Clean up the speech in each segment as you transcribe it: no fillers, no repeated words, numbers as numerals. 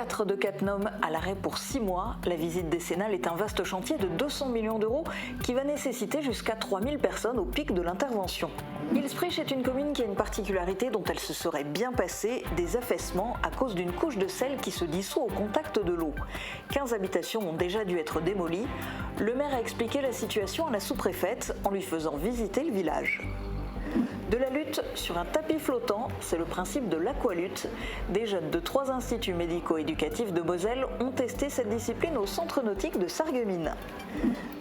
4 de Cattenom à l'arrêt pour 6 mois, la visite décennale est un vaste chantier de 200 millions d'euros qui va nécessiter jusqu'à 3000 personnes au pic de l'intervention. Ilsprich est une commune qui a une particularité dont elle se serait bien passée, des affaissements à cause d'une couche de sel qui se dissout au contact de l'eau. 15 habitations ont déjà dû être démolies. Le maire a expliqué la situation à la sous-préfète en lui faisant visiter le village. De la lutte sur un tapis flottant, c'est le principe de l'aqualutte. Des jeunes de 3 instituts médico-éducatifs de Moselle ont testé cette discipline au centre nautique de Sarreguemines.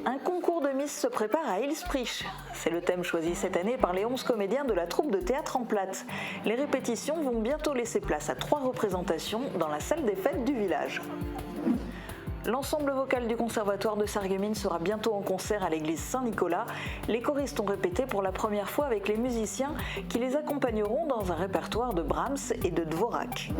Un concours de Miss se prépare à Ilsprich. C'est le thème choisi cette année par les 11 comédiens de la troupe de théâtre en plate. Les répétitions vont bientôt laisser place à 3 représentations dans la salle des fêtes du village. L'ensemble vocal du conservatoire de Sarreguemines sera bientôt en concert à l'église Saint-Nicolas. Les choristes ont répété pour la première fois avec les musiciens qui les accompagneront dans un répertoire de Brahms et de Dvorak.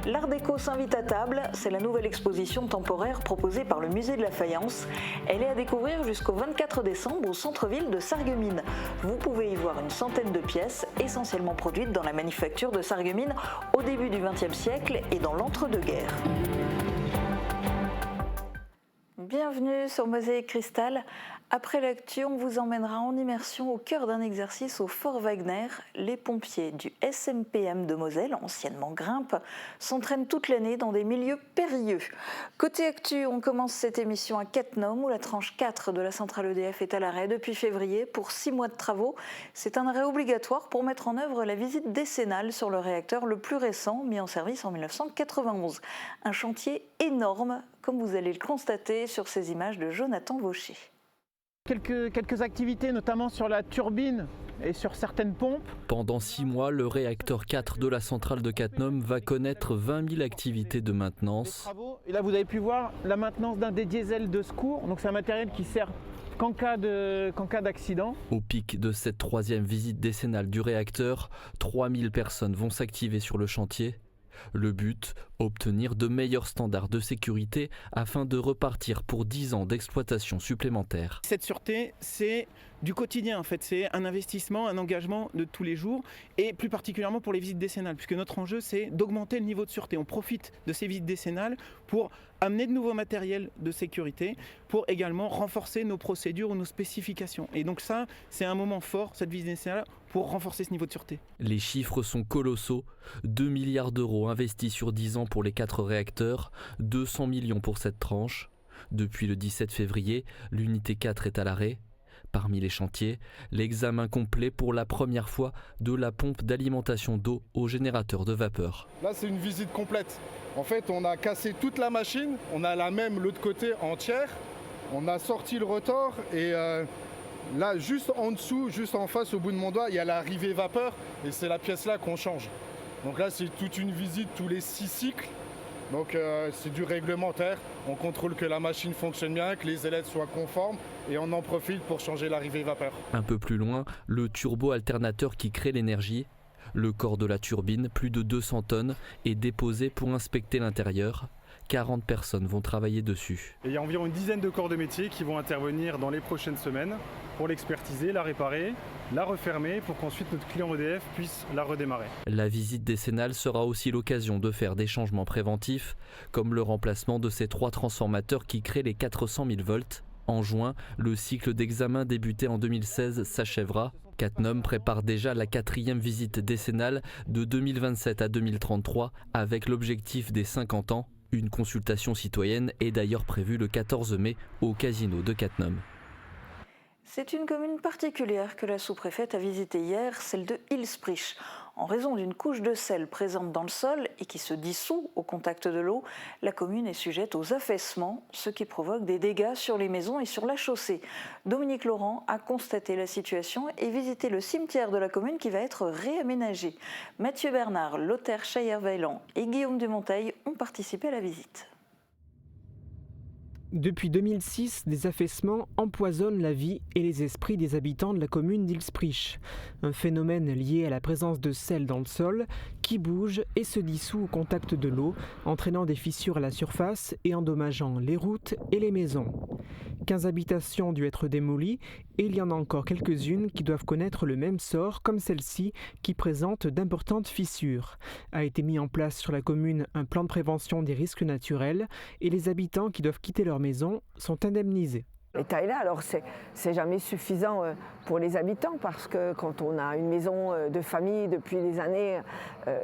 L'Art déco s'invite à table, c'est la nouvelle exposition temporaire proposée par le musée de la Faïence. Elle est à découvrir jusqu'au 24 décembre au centre-ville de Sarreguemines. Vous pouvez y voir une centaine de pièces, essentiellement produites dans la manufacture de Sarreguemines au début du XXe siècle et dans l'entre-deux-guerres. Bienvenue sur Mosaïque Cristal. Après l'actu, on vous emmènera en immersion au cœur d'un exercice au Fort Wagner. Les pompiers du SMPM de Moselle, anciennement Grimpe, s'entraînent toute l'année dans des milieux périlleux. Côté actu, on commence cette émission à Cattenom où la tranche 4 de la centrale EDF est à l'arrêt depuis février pour 6 mois de travaux. C'est un arrêt obligatoire pour mettre en œuvre la visite décennale sur le réacteur le plus récent, mis en service en 1991. Un chantier énorme, comme vous allez le constater sur ces images de Jonathan Vaucher. Quelques activités, notamment sur la turbine et sur certaines pompes. Pendant 6 mois, le réacteur 4 de la centrale de Cattenom va connaître 20 000 activités de maintenance. Et là, vous avez pu voir la maintenance d'un des diesels de secours. Donc c'est un matériel qui sert qu'en cas d'accident. Au pic de cette 3e visite décennale du réacteur, 3000 personnes vont s'activer sur le chantier. Le but, obtenir de meilleurs standards de sécurité afin de repartir pour 10 ans d'exploitation supplémentaire. Cette sûreté, c'est du quotidien en fait, c'est un investissement, un engagement de tous les jours et plus particulièrement pour les visites décennales puisque notre enjeu c'est d'augmenter le niveau de sûreté. On profite de ces visites décennales pour amener de nouveaux matériels de sécurité, pour également renforcer nos procédures ou nos spécifications. Et donc ça, c'est un moment fort, cette visite décennale, pour renforcer ce niveau de sûreté. Les chiffres sont colossaux, 2 milliards d'euros investis sur 10 ans pour les 4 réacteurs, 200 millions pour cette tranche. Depuis le 17 février, l'unité 4 est à l'arrêt. Parmi les chantiers, l'examen complet pour la première fois de la pompe d'alimentation d'eau au générateur de vapeur. Là, c'est une visite complète. En fait, on a cassé toute la machine, on a la même l'autre côté entière, on a sorti le rotor et là, juste en dessous, juste en face, au bout de mon doigt, il y a l'arrivée vapeur et c'est la pièce là qu'on change. Donc là, c'est toute une visite tous les 6 cycles. Donc c'est du réglementaire, on contrôle que la machine fonctionne bien, que les ailettes soient conformes et on en profite pour changer l'arrivée vapeur. Un peu plus loin, le turbo-alternateur qui crée l'énergie. Le corps de la turbine, plus de 200 tonnes, est déposé pour inspecter l'intérieur. 40 personnes vont travailler dessus. Et il y a environ une dizaine de corps de métier qui vont intervenir dans les prochaines semaines pour l'expertiser, la réparer, la refermer pour qu'ensuite notre client EDF puisse la redémarrer. La visite décennale sera aussi l'occasion de faire des changements préventifs, comme le remplacement de ces 3 transformateurs qui créent les 400 000 volts. En juin, le cycle d'examen débuté en 2016 s'achèvera. Cattenom prépare déjà la 4e visite décennale de 2027 à 2033 avec l'objectif des 50 ans. Une consultation citoyenne est d'ailleurs prévue le 14 mai au casino de Cattenom. C'est une commune particulière que la sous-préfète a visitée hier, celle de Ilsprich. En raison d'une couche de sel présente dans le sol et qui se dissout au contact de l'eau, la commune est sujette aux affaissements, ce qui provoque des dégâts sur les maisons et sur la chaussée. Dominique Laurent a constaté la situation et visité le cimetière de la commune qui va être réaménagé. Mathieu Bernard, Lothar Scheyer-Weiland et Guillaume Dumonteil ont participé à la visite. Depuis 2006, des affaissements empoisonnent la vie et les esprits des habitants de la commune d'Ilsprich. Un phénomène lié à la présence de sel dans le sol qui bouge et se dissout au contact de l'eau, entraînant des fissures à la surface et endommageant les routes et les maisons. 15 habitations ont dû être démolies et il y en a encore quelques-unes qui doivent connaître le même sort, comme celle-ci qui présente d'importantes fissures. A été mis en place sur la commune un plan de prévention des risques naturels et les habitants qui doivent quitter leur maison sont indemnisés. L'État est là, alors c'est jamais suffisant pour les habitants parce que quand on a une maison de famille depuis des années,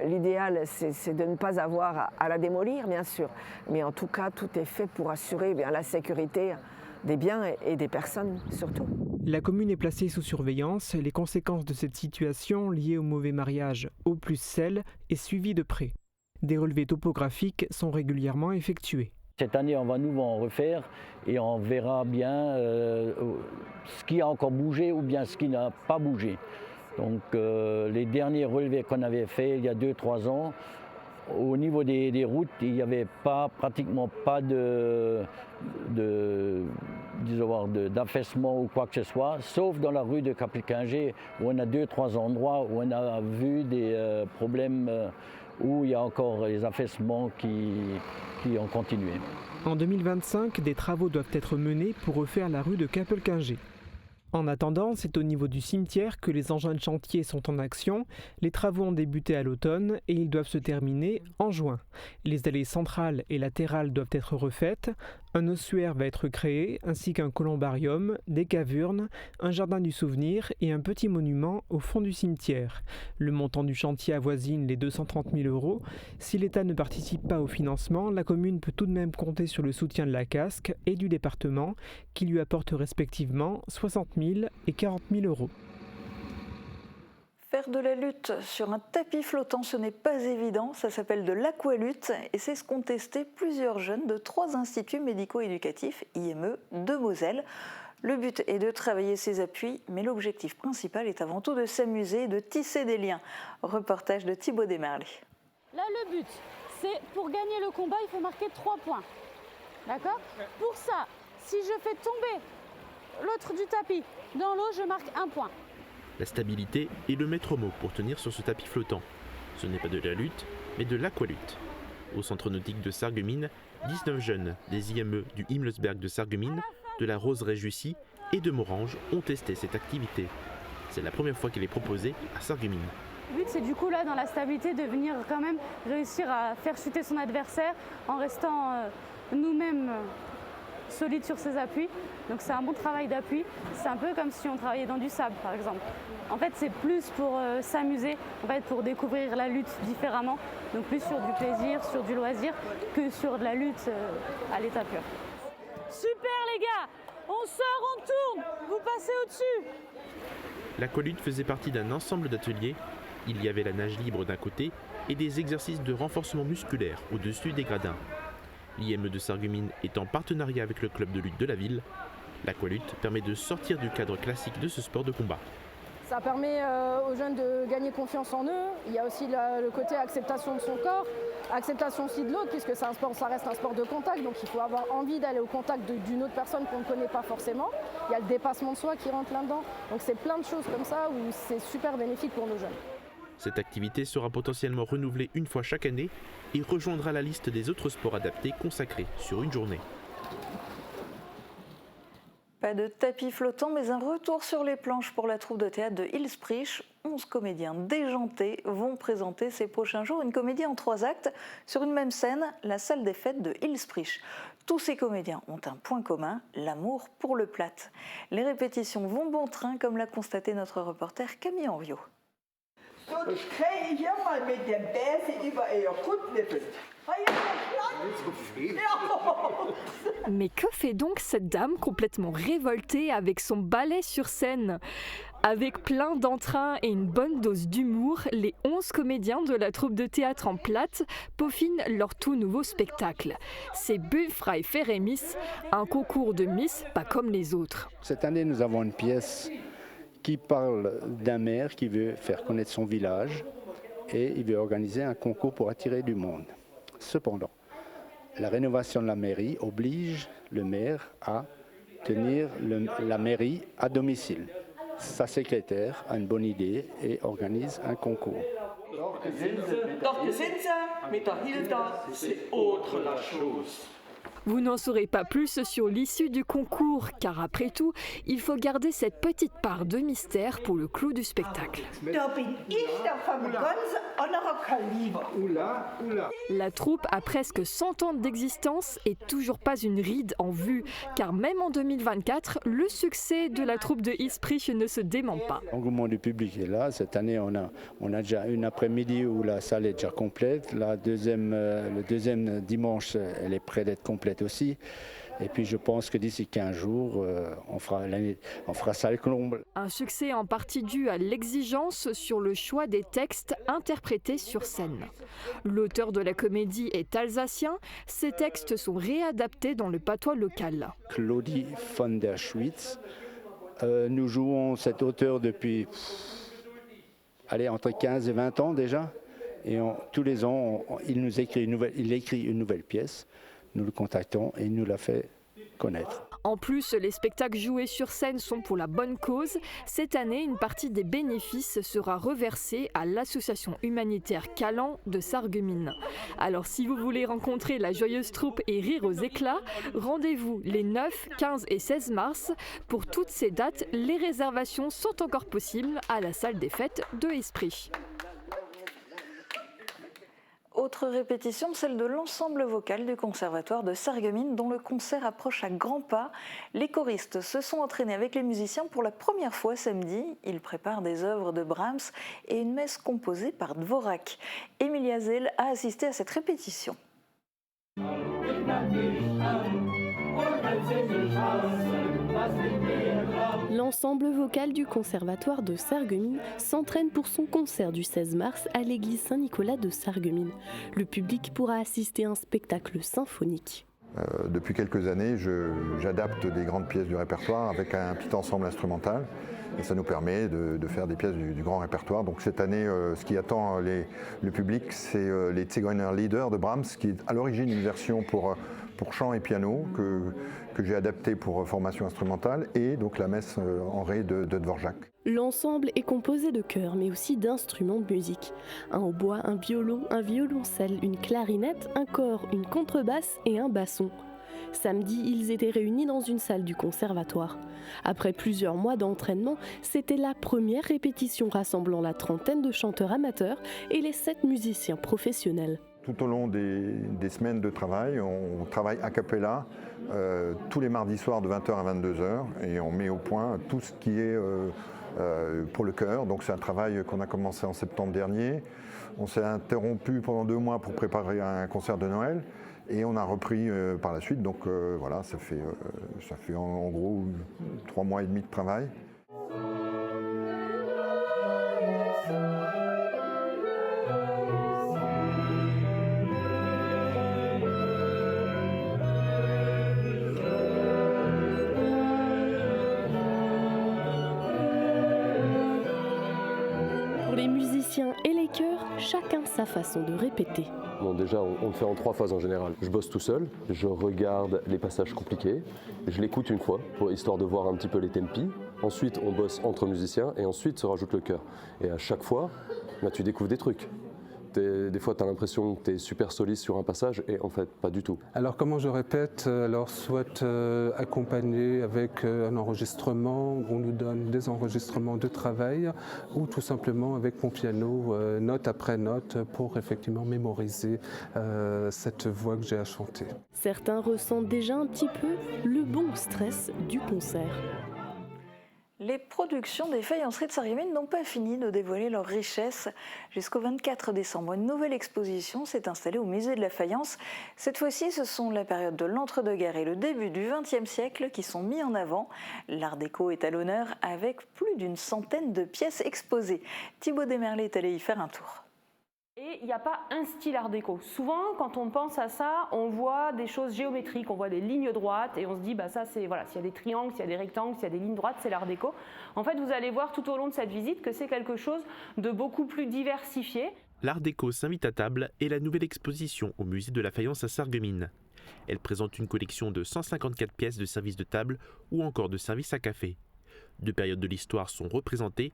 l'idéal c'est de ne pas avoir à la démolir bien sûr. Mais en tout cas, tout est fait pour assurer la sécurité des biens et des personnes surtout. La commune est placée sous surveillance. Les conséquences de cette situation liées au mauvais mariage eau plus sel est suivies de près. Des relevés topographiques sont régulièrement effectués. Cette année, on va nous en refaire et on verra bien ce qui a encore bougé ou bien ce qui n'a pas bougé. Donc les derniers relevés qu'on avait faits il y a 2-3 ans, au niveau des routes, il n'y avait pratiquement pas d'affaissement ou quoi que ce soit, sauf dans la rue de Capelquingé où on a 2-3 endroits où on a vu des problèmes où il y a encore les affaissements qui ont continué. En 2025, des travaux doivent être menés pour refaire la rue de Capelquingé. En attendant, c'est au niveau du cimetière que les engins de chantier sont en action. Les travaux ont débuté à l'automne et ils doivent se terminer en juin. Les allées centrales et latérales doivent être refaites. Un ossuaire va être créé, ainsi qu'un columbarium, des cavurnes, un jardin du souvenir et un petit monument au fond du cimetière. Le montant du chantier avoisine les 230 000 €. Si l'État ne participe pas au financement, la commune peut tout de même compter sur le soutien de la CASC et du département, qui lui apportent respectivement 60 000 et 40 000 €. Faire de la lutte sur un tapis flottant, ce n'est pas évident. Ça s'appelle de l'aqualutte et c'est ce qu'ont testé plusieurs jeunes de 3 instituts médico-éducatifs IME de Moselle. Le but est de travailler ses appuis, mais l'objectif principal est avant tout de s'amuser et de tisser des liens. Reportage de Thibaut Desmerlet. Là, le but, c'est pour gagner le combat, il faut marquer 3 points. D'accord ? Pour ça, si je fais tomber l'autre du tapis dans l'eau, je marque 1 point. La stabilité est le maître mot pour tenir sur ce tapis flottant. Ce n'est pas de la lutte, mais de l'aqualutte. Au centre nautique de Sarreguemines, 19 jeunes des IME du Himmelsberg de Sarreguemines, de la Roseraie-Jussy et de Morange ont testé cette activité. C'est la première fois qu'elle est proposée à Sarreguemines. Le but, c'est du coup là dans la stabilité de venir quand même réussir à faire chuter son adversaire en restant nous-mêmes solides sur ses appuis. Donc c'est un bon travail d'appui. C'est un peu comme si on travaillait dans du sable par exemple. En fait c'est plus pour s'amuser, en fait, pour découvrir la lutte différemment. Donc plus sur du plaisir, sur du loisir que sur de la lutte à l'état pur. Super les gars, on sort, on tourne, vous passez au-dessus. L'aqualutte faisait partie d'un ensemble d'ateliers. Il y avait la nage libre d'un côté et des exercices de renforcement musculaire au-dessus des gradins. L'IME de Sarreguemines est en partenariat avec le club de lutte de la ville. L'aqualutte permet de sortir du cadre classique de ce sport de combat. Ça permet aux jeunes de gagner confiance en eux. Il y a aussi le côté acceptation de son corps, acceptation aussi de l'autre, puisque c'est un sport, ça reste un sport de contact, donc il faut avoir envie d'aller au contact d'une autre personne qu'on ne connaît pas forcément. Il y a le dépassement de soi qui rentre là-dedans. Donc c'est plein de choses comme ça où c'est super bénéfique pour nos jeunes. Cette activité sera potentiellement renouvelée une fois chaque année et rejoindra la liste des autres sports adaptés consacrés sur une journée. Pas de tapis flottant, mais un retour sur les planches pour la troupe de théâtre de Hilsprich. 11 comédiens déjantés vont présenter ces prochains jours une comédie en 3 actes sur une même scène, la salle des fêtes de Hilsprich. Tous ces comédiens ont un point commun, l'amour pour le plâtre. Les répétitions vont bon train, comme l'a constaté notre reporter Camille Henriot. Mais que fait donc cette dame complètement révoltée avec son ballet sur scène ? Avec plein d'entrain et une bonne dose d'humour, les 11 comédiens de la troupe de théâtre en plâtre peaufinent leur tout nouveau spectacle. C'est Bufrei Feremis, un concours de Miss pas comme les autres. Cette année, nous avons une pièce qui parle d'un maire qui veut faire connaître son village et il veut organiser un concours pour attirer du monde. Cependant, la rénovation de la mairie oblige le maire à tenir la mairie à domicile. Sa secrétaire a une bonne idée et organise un concours. Doch de Sitze mit der Hilda, c'est autre la chose. Vous n'en saurez pas plus sur l'issue du concours, car après tout, il faut garder cette petite part de mystère pour le clou du spectacle. La troupe a presque 100 ans d'existence et toujours pas une ride en vue, car même en 2024, le succès de la troupe de Isprich ne se dément pas. L'engouement du public est là. Cette année, on a déjà une après-midi où la salle est déjà complète. Le deuxième dimanche, elle est près d'être complète aussi. Et puis je pense que d'ici 15 jours, on fera salle comble. Un succès en partie dû à l'exigence sur le choix des textes interprétés sur scène. L'auteur de la comédie est alsacien, ses textes sont réadaptés dans le patois local. Claudie von der Schwitz. Nous jouons cet auteur depuis entre 15 et 20 ans déjà. Et tous les ans, il écrit une nouvelle pièce. Nous le contactons et il nous la fait connaître. En plus, les spectacles joués sur scène sont pour la bonne cause. Cette année, une partie des bénéfices sera reversée à l'association humanitaire Calan de Sarreguemines. Alors si vous voulez rencontrer la joyeuse troupe et rire aux éclats, rendez-vous les 9, 15 et 16 mars. Pour toutes ces dates, les réservations sont encore possibles à la salle des fêtes de Isprich. Autre répétition, celle de l'ensemble vocal du Conservatoire de Sarreguemines, dont le concert approche à grands pas. Les choristes se sont entraînés avec les musiciens pour la première fois samedi. Ils préparent des œuvres de Brahms et une messe composée par Dvorak. Emilia Zell a assisté à cette répétition. L'ensemble vocal du Conservatoire de Sarreguemines s'entraîne pour son concert du 16 mars à l'église Saint-Nicolas de Sarreguemines. Le public pourra assister à un spectacle symphonique. Depuis quelques années, j'adapte des grandes pièces du répertoire avec un petit ensemble instrumental. Et ça nous permet de faire des pièces du grand répertoire. Donc cette année, ce qui attend le public, c'est les Zigeunerlieder de Brahms, qui est à l'origine une version pour chant et piano que j'ai adaptée pour formation instrumentale, et donc la messe en ré de Dvorak. L'ensemble est composé de chœurs, mais aussi d'instruments de musique. Un hautbois, un violon, un violoncelle, une clarinette, un cor, une contrebasse et un basson. Samedi, ils étaient réunis dans une salle du conservatoire. Après plusieurs mois d'entraînement, c'était la première répétition rassemblant la trentaine de chanteurs amateurs et les 7 musiciens professionnels. Tout au long des semaines de travail, on travaille a cappella tous les mardis soirs de 20h à 22h, et on met au point tout ce qui est pour le chœur. Donc c'est un travail qu'on a commencé en septembre dernier. On s'est interrompu pendant 2 mois pour préparer un concert de Noël. Et on a repris par la suite, donc voilà, ça fait en gros 3 mois et demi de travail. Pour les musiciens et les chœurs, chacun sa façon de répéter. Bon, déjà, on le fait en 3 phases en général. Je bosse tout seul, je regarde les passages compliqués, je l'écoute une fois, histoire de voir un petit peu les tempi. Ensuite, on bosse entre musiciens et ensuite se rajoute le chœur. Et à chaque fois, tu découvres des trucs. Des fois, tu as l'impression que tu es super soliste sur un passage et en fait, pas du tout. Alors, comment je répète? Alors, soit accompagné avec un enregistrement, on nous donne des enregistrements de travail, ou tout simplement avec mon piano, note après note, pour effectivement mémoriser cette voix que j'ai à chanter. Certains ressentent déjà un petit peu le bon stress du concert. Les productions des faïenceries de Sarreguemines n'ont pas fini de dévoiler leur richesse. Jusqu'au 24 décembre, une nouvelle exposition s'est installée au musée de la faïence. Cette fois-ci, ce sont la période de l'entre-deux-guerres et le début du XXe siècle qui sont mis en avant. L'art déco est à l'honneur avec plus d'une centaine de pièces exposées. Thibaut Desmerlet est allé y faire un tour. Et il n'y a pas un style art déco. Souvent, quand on pense à ça, on voit des choses géométriques, on voit des lignes droites et on se dit, ça c'est, voilà, s'il y a des triangles, s'il y a des rectangles, s'il y a des lignes droites, c'est l'art déco. En fait, vous allez voir tout au long de cette visite que c'est quelque chose de beaucoup plus diversifié. L'art déco s'invite à table est la nouvelle exposition au musée de la faïence à Sarreguemines. Elle présente une collection de 154 pièces de service de table ou encore de service à café. 2 périodes de l'histoire sont représentées,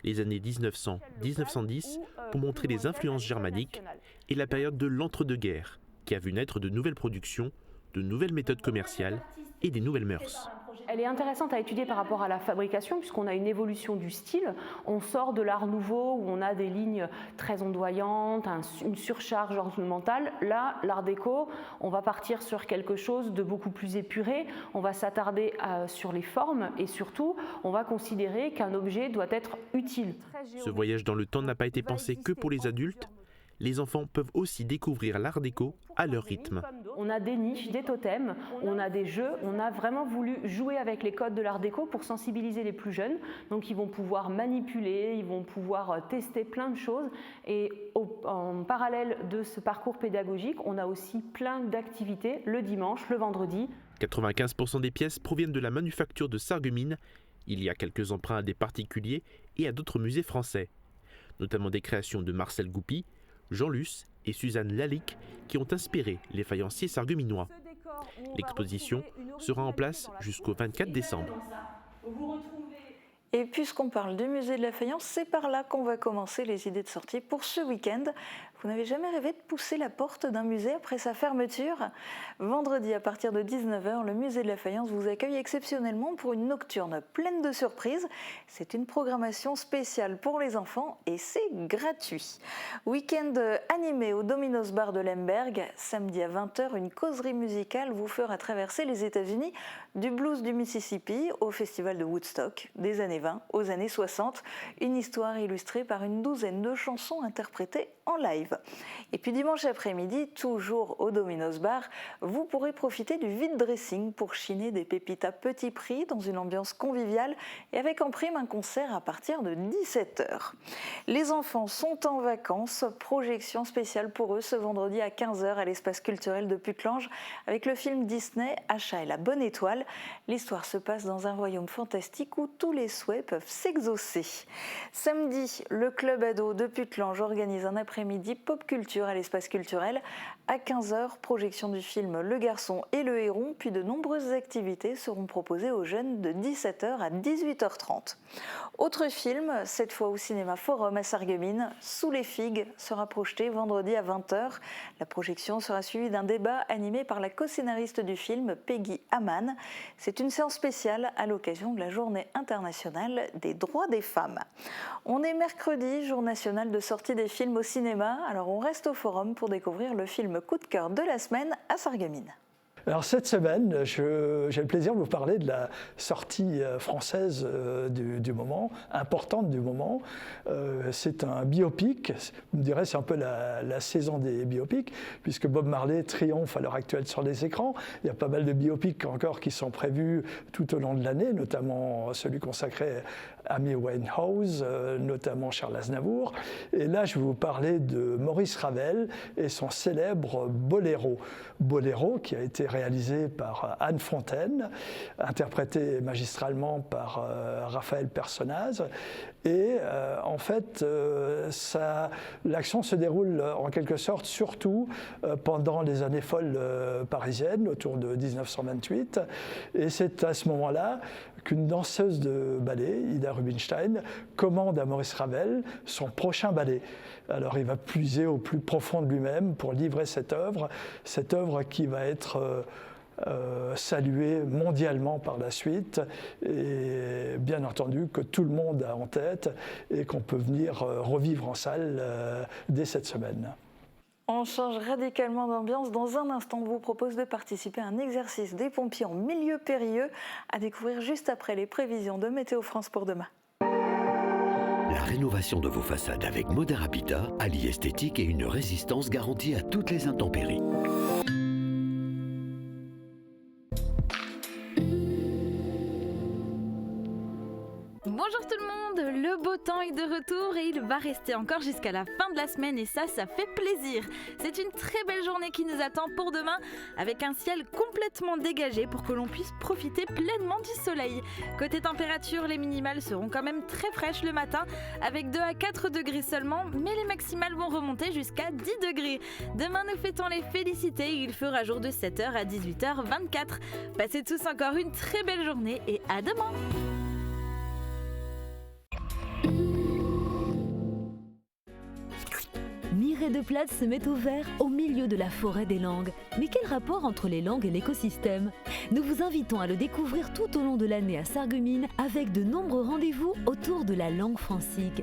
les années 1900-1910 pour montrer les influences germaniques et la période de l'entre-deux-guerres qui a vu naître de nouvelles productions de nouvelles méthodes commerciales et des nouvelles mœurs. Elle est intéressante à étudier par rapport à la fabrication puisqu'on a une évolution du style. On sort de l'art nouveau où on a des lignes très ondoyantes, une surcharge ornementale. Là, l'art déco, on va partir sur quelque chose de beaucoup plus épuré. On va s'attarder sur les formes et surtout, on va considérer qu'un objet doit être utile. Ce voyage dans le temps n'a pas été pensé que pour les adultes. Les enfants peuvent aussi découvrir l'art déco à leur rythme. On a des niches, des totems, on a des jeux, on a vraiment voulu jouer avec les codes de l'art déco pour sensibiliser les plus jeunes. Donc ils vont pouvoir manipuler, ils vont pouvoir tester plein de choses. Et en parallèle de ce parcours pédagogique, on a aussi plein d'activités le dimanche, le vendredi. 95% des pièces proviennent de la manufacture de Sarreguemines. Il y a quelques emprunts à des particuliers et à d'autres musées français, notamment des créations de Marcel Goupy, Jean Luce et Suzanne Lalique qui ont inspiré les faïenciers sarregueminois. L'exposition sera en place jusqu'au 24 décembre. Et puisqu'on parle du musée de la faïence, c'est par là qu'on va commencer les idées de sortie pour ce week-end. Vous n'avez jamais rêvé de pousser la porte d'un musée après sa fermeture ? Vendredi, à partir de 19h, le musée de la faïence vous accueille exceptionnellement pour une nocturne pleine de surprises. C'est une programmation spéciale pour les enfants et c'est gratuit. Week-end animé au Domino's Bar de Lemberg. Samedi à 20h, une causerie musicale vous fera traverser les États-Unis du blues du Mississippi au festival de Woodstock des années 20 aux années 60. Une histoire illustrée par une douzaine de chansons interprétées en live. Et puis dimanche après-midi, toujours au Domino's Bar, vous pourrez profiter du vide dressing pour chiner des pépites à petit prix dans une ambiance conviviale et avec en prime un concert à partir de 17h. Les enfants sont en vacances, projection spéciale pour eux ce vendredi à 15h à l'espace culturel de Putelange avec le film Disney Achat et la bonne étoile. L'histoire se passe dans un royaume fantastique où tous les souhaits peuvent s'exaucer. Samedi, le club ado de Putelange organise un après-midi pop culture à l'espace culturel. À 15h, projection du film Le Garçon et le Héron, puis de nombreuses activités seront proposées aux jeunes de 17h à 18h30. Autre film, cette fois au cinéma Forum à Sarreguemines, Sous les figues sera projeté vendredi à 20h. La projection sera suivie d'un débat animé par la co-scénariste du film, Peggy Hamann. C'est une séance spéciale à l'occasion de la Journée internationale des droits des femmes. On est mercredi, jour national de sortie des films au cinéma. Alors on reste au Forum pour découvrir le film coup de cœur de la semaine à Sarreguemines. Alors cette semaine, j'ai le plaisir de vous parler de la sortie française du moment, importante du moment. C'est un biopic, vous me direz c'est un peu la saison des biopics, puisque Bob Marley triomphe à l'heure actuelle sur les écrans. Il y a pas mal de biopics encore qui sont prévus tout au long de l'année, notamment celui consacré à Amy Winehouse, notamment Charles Aznavour. Et là, je vais vous parler de Maurice Ravel et son célèbre Boléro. Boléro qui a été réalisé par Anne Fontaine, interprété magistralement par Raphaël Personnaz. Et en fait, l'action se déroule en quelque sorte surtout pendant les années folles parisiennes, autour de 1928. Et c'est à ce moment-là qu'une danseuse de ballet, Ida Rubinstein, commande à Maurice Ravel son prochain ballet. Alors il va puiser au plus profond de lui-même pour livrer cette œuvre qui va être saluée mondialement par la suite et bien entendu que tout le monde a en tête et qu'on peut venir revivre en salle dès cette semaine. On change radicalement d'ambiance. Dans un instant, on vous propose de participer à un exercice des pompiers en milieu périlleux à découvrir juste après les prévisions de Météo France pour demain. La rénovation de vos façades avec Modern Habitat allie esthétique et une résistance garantie à toutes les intempéries. Bonjour tout le monde, le beau temps est de retour et il va rester encore jusqu'à la fin de la semaine et ça fait plaisir. C'est une très belle journée qui nous attend pour demain avec un ciel complètement dégagé pour que l'on puisse profiter pleinement du soleil. Côté température, les minimales seront quand même très fraîches le matin avec 2 à 4 degrés seulement, mais les maximales vont remonter jusqu'à 10 degrés. Demain nous fêtons les félicités et il fera jour de 7h à 18h24. Passez tous encore une très belle journée et à demain. Mireille de Plate se met au vert au milieu de la forêt des langues. Mais quel rapport entre les langues et l'écosystème? Nous vous invitons à le découvrir tout au long de l'année à Sarreguemines avec de nombreux rendez-vous autour de la langue francique.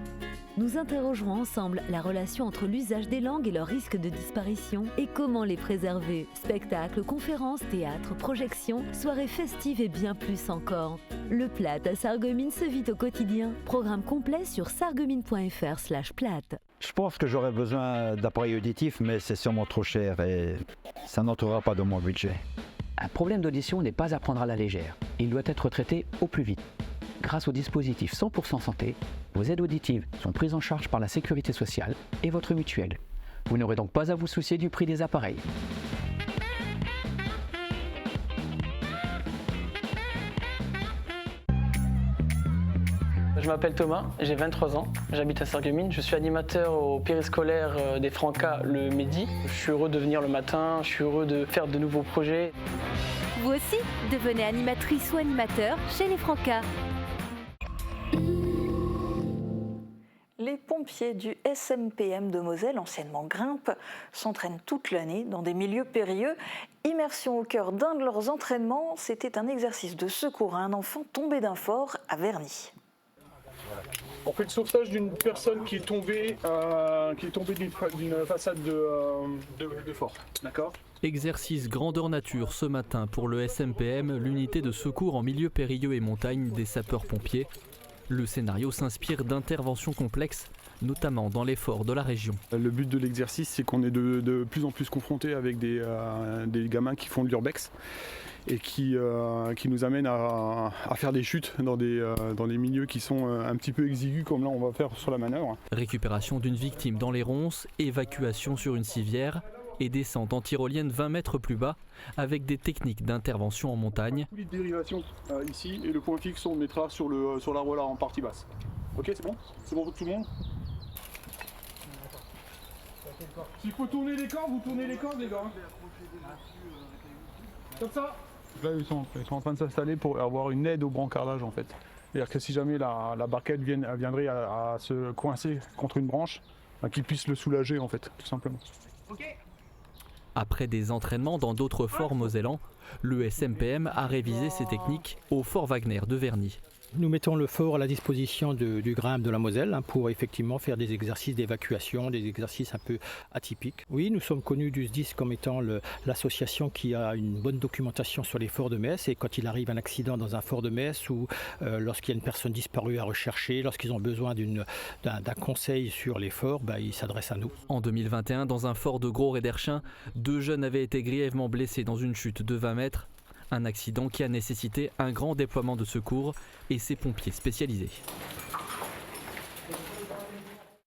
Nous interrogerons ensemble la relation entre l'usage des langues et leur risque de disparition et comment les préserver. Spectacles, conférences, théâtres, projections, soirées festives et bien plus encore. Le Plate à Sarreguemines se vit au quotidien. Programme complet sur sarreguemines.fr/plate. Je pense que j'aurais besoin d'appareils auditifs, mais c'est sûrement trop cher et ça n'entrera pas dans mon budget. Un problème d'audition n'est pas à prendre à la légère. Il doit être traité au plus vite. Grâce au dispositif 100% santé, vos aides auditives sont prises en charge par la sécurité sociale et votre mutuelle. Vous n'aurez donc pas à vous soucier du prix des appareils. Je m'appelle Thomas, j'ai 23 ans, j'habite à Sarreguemines, je suis animateur au périscolaire des Francas le midi. Je suis heureux de venir le matin, je suis heureux de faire de nouveaux projets. Vous aussi, devenez animatrice ou animateur chez les Francas. Les pompiers du SMPM de Moselle, anciennement Grimpe, s'entraînent toute l'année dans des milieux périlleux. Immersion au cœur d'un de leurs entraînements, c'était un exercice de secours à un enfant tombé d'un fort à Verny. On fait le sauvetage d'une personne qui est tombée d'une façade de fort, d'accord ? Exercice grandeur nature ce matin pour le SMPM, l'unité de secours en milieu périlleux et montagne des sapeurs-pompiers. Le scénario s'inspire d'interventions complexes, notamment dans les forts de la région. Le but de l'exercice, c'est qu'on est de plus en plus confronté avec des gamins qui font de l'urbex et qui nous amènent à faire des chutes dans des milieux qui sont un petit peu exigus, comme là on va faire sur la manœuvre. Récupération d'une victime dans les ronces, évacuation sur une civière et descente en tyrolienne 20 mètres plus bas avec des techniques d'intervention en montagne. Les dérivations ici et le point fixe on le mettra sur l'arbre là en partie basse. Ok, c'est bon? C'est bon pour tout le monde? S'il faut tourner les cordes, vous tournez les cordes les gars. Comme ça. Là ils sont en train de s'installer pour avoir une aide au brancardage en fait. C'est-à-dire que si jamais la barquette viendrait à se coincer contre une branche, qu'ils puissent le soulager en fait, tout simplement. Okay. Après des entraînements dans d'autres forts mosellans, le SMPM a révisé ses techniques au fort Wagner de Verny. Nous mettons le fort à la disposition du Grimpe de la Moselle pour effectivement faire des exercices d'évacuation, des exercices un peu atypiques. Oui, nous sommes connus du SDIS comme étant l'association qui a une bonne documentation sur les forts de Metz, et quand il arrive un accident dans un fort de Metz ou lorsqu'il y a une personne disparue à rechercher, lorsqu'ils ont besoin d'un conseil sur les forts, ils s'adressent à nous. En 2021, dans un fort de Gros-Réderchin, 2 jeunes avaient été grièvement blessés dans une chute de 20 mètres. Un accident qui a nécessité un grand déploiement de secours et ses pompiers spécialisés.